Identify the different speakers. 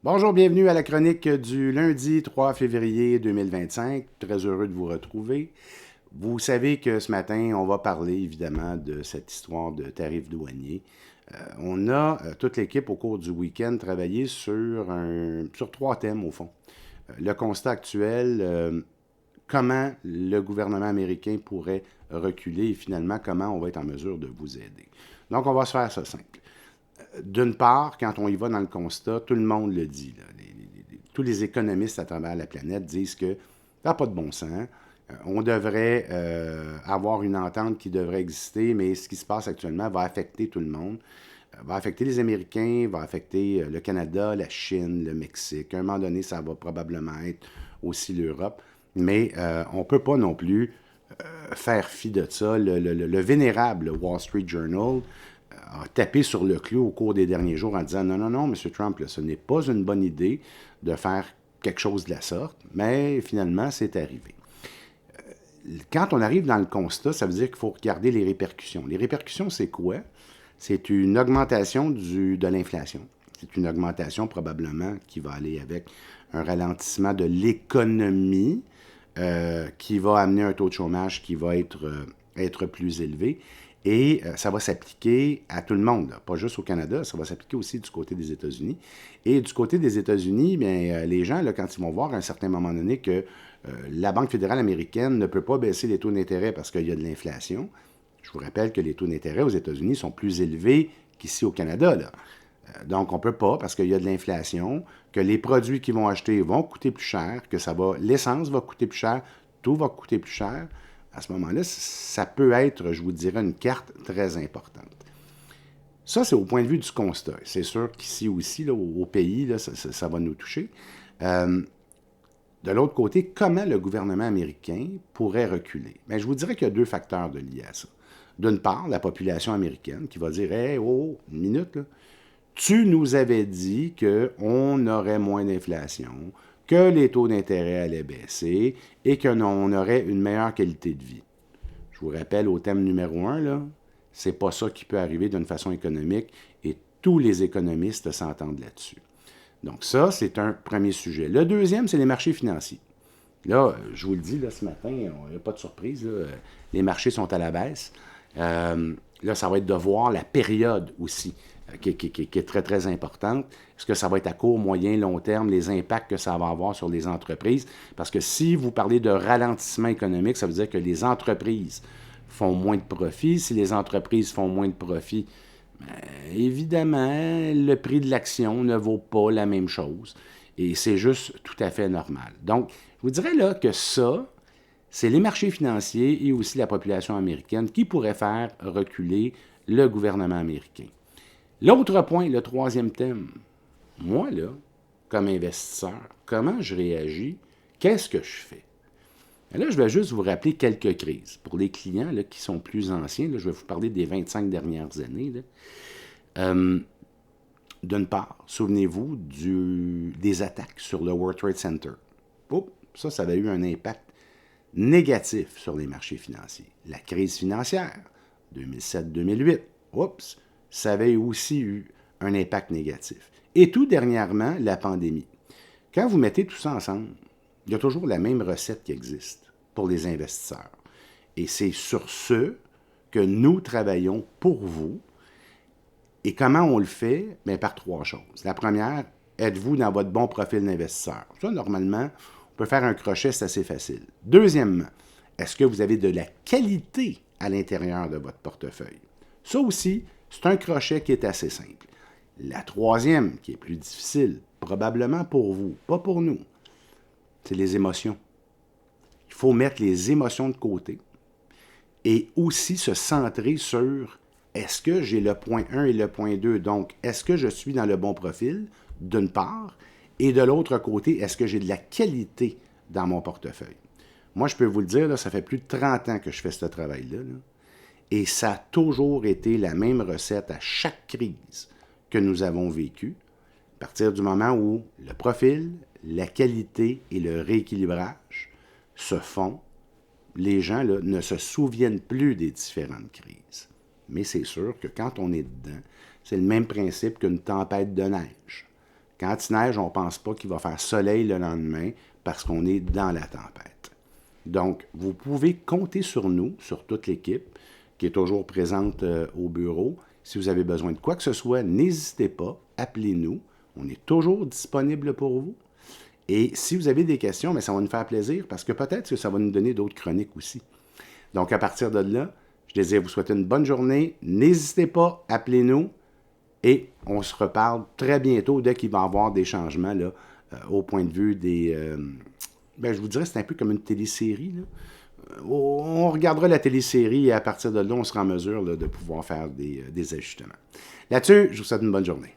Speaker 1: Bonjour, bienvenue à la chronique du lundi 3 février 2025. Très heureux de vous retrouver. Vous savez que ce matin, on va parler évidemment de cette histoire de tarifs douaniers. On a, toute l'équipe au cours du week-end, travaillé sur trois thèmes au fond. Le constat actuel, comment le gouvernement américain pourrait reculer et finalement comment on va être en mesure de vous aider. Donc, on va se faire ça simple. D'une part, quand on y va dans le constat, tout le monde le dit. Là, tous les économistes à travers la planète disent que ça n'a pas de bon sens. On devrait avoir une entente qui devrait exister, mais ce qui se passe actuellement va affecter tout le monde. Va affecter les Américains, va affecter le Canada, la Chine, le Mexique. À un moment donné, ça va probablement être aussi l'Europe. Mais on ne peut pas non plus faire fi de ça. Le vénérable Wall Street Journal a tapé sur le clou au cours des derniers jours en disant non, non, non, M. Trump, là, ce n'est pas une bonne idée de faire quelque chose de la sorte, mais finalement, c'est arrivé. Quand on arrive dans le constat, ça veut dire qu'il faut regarder les répercussions. Les répercussions, c'est quoi? C'est une augmentation de l'inflation. C'est une augmentation probablement qui va aller avec un ralentissement de l'économie qui va amener un taux de chômage qui va être plus élevé. Et ça va s'appliquer à tout le monde, là, pas juste au Canada, ça va s'appliquer aussi du côté des États-Unis. Et du côté des États-Unis, bien, les gens, là, quand ils vont voir à un certain moment donné que la Banque fédérale américaine ne peut pas baisser les taux d'intérêt parce qu'il y a de l'inflation, je vous rappelle que les taux d'intérêt aux États-Unis sont plus élevés qu'ici au Canada. Là. Donc, on ne peut pas parce qu'il y a de l'inflation, que les produits qu'ils vont acheter vont coûter plus cher, que l'essence va coûter plus cher, tout va coûter plus cher. À ce moment-là, ça peut être, je vous dirais, une carte très importante. Ça, c'est au point de vue du constat. C'est sûr qu'ici aussi, là, au pays, là, ça va nous toucher. De l'autre côté, comment le gouvernement américain pourrait reculer? Bien, je vous dirais qu'il y a deux facteurs liés à ça. D'une part, la population américaine qui va dire « Hey, oh, une minute, là. Tu nous avais dit qu'on aurait moins d'inflation, que les taux d'intérêt allaient baisser et qu'on aurait une meilleure qualité de vie. » Je vous rappelle au thème numéro 1, là, c'est pas ça qui peut arriver d'une façon économique et tous les économistes s'entendent là-dessus. Donc ça, c'est un premier sujet. Le deuxième, c'est les marchés financiers. Là, je vous le dis, là, ce matin, il n'y a pas de surprise, là, les marchés sont à la baisse. Là, ça va être de voir la période aussi, qui est très, très importante. Est-ce que ça va être à court, moyen, long terme, les impacts que ça va avoir sur les entreprises? Parce que si vous parlez de ralentissement économique, ça veut dire que les entreprises font moins de profits. Si les entreprises font moins de profits, évidemment, le prix de l'action ne vaut pas la même chose. Et c'est juste tout à fait normal. Donc, je vous dirais là que ça, c'est les marchés financiers et aussi la population américaine qui pourraient faire reculer le gouvernement américain. L'autre point, le troisième thème, moi, là, comme investisseur, comment je réagis? Qu'est-ce que je fais? Et là, je vais juste vous rappeler quelques crises. Pour les clients là, qui sont plus anciens, là, je vais vous parler des 25 dernières années. D'une part, souvenez-vous des attaques sur le World Trade Center. Oh, ça avait eu un impact négatif sur les marchés financiers. La crise financière, 2007-2008, oups, ça avait aussi eu un impact négatif. Et tout dernièrement, la pandémie. Quand vous mettez tout ça ensemble, il y a toujours la même recette qui existe pour les investisseurs. Et c'est sur ce que nous travaillons pour vous. Et comment on le fait? Bien, par trois choses. La première, êtes-vous dans votre bon profil d'investisseur? Ça, normalement, on peut faire un crochet, c'est assez facile. Deuxièmement, est-ce que vous avez de la qualité à l'intérieur de votre portefeuille? Ça aussi, c'est un crochet qui est assez simple. La troisième, qui est plus difficile, probablement pour vous, pas pour nous, c'est les émotions. Il faut mettre les émotions de côté et aussi se centrer sur est-ce que j'ai le point 1 et le point 2? Donc, est-ce que je suis dans le bon profil, d'une part, et de l'autre côté, est-ce que j'ai de la qualité dans mon portefeuille? Moi, je peux vous le dire, là, ça fait plus de 30 ans que je fais ce travail-là, là, et ça a toujours été la même recette à chaque crise que nous avons vécue, à partir du moment où le profil, la qualité et le rééquilibrage se font, les gens là, ne se souviennent plus des différentes crises. Mais c'est sûr que quand on est dedans, c'est le même principe qu'une tempête de neige. Quand il neige, on ne pense pas qu'il va faire soleil le lendemain parce qu'on est dans la tempête. Donc, vous pouvez compter sur nous, sur toute l'équipe qui est toujours présente au bureau. Si vous avez besoin de quoi que ce soit, n'hésitez pas, appelez-nous. On est toujours disponible pour vous. Et si vous avez des questions, mais ça va nous faire plaisir parce que peut-être que ça va nous donner d'autres chroniques aussi. Donc, à partir de là, je désire vous souhaiter une bonne journée. N'hésitez pas, appelez-nous et on se reparle très bientôt dès qu'il va y avoir des changements là, au point de vue des... je vous dirais que c'est un peu comme une télésérie. Là. On regardera la télésérie et à partir de là, on sera en mesure là, de pouvoir faire des ajustements. Là-dessus, je vous souhaite une bonne journée.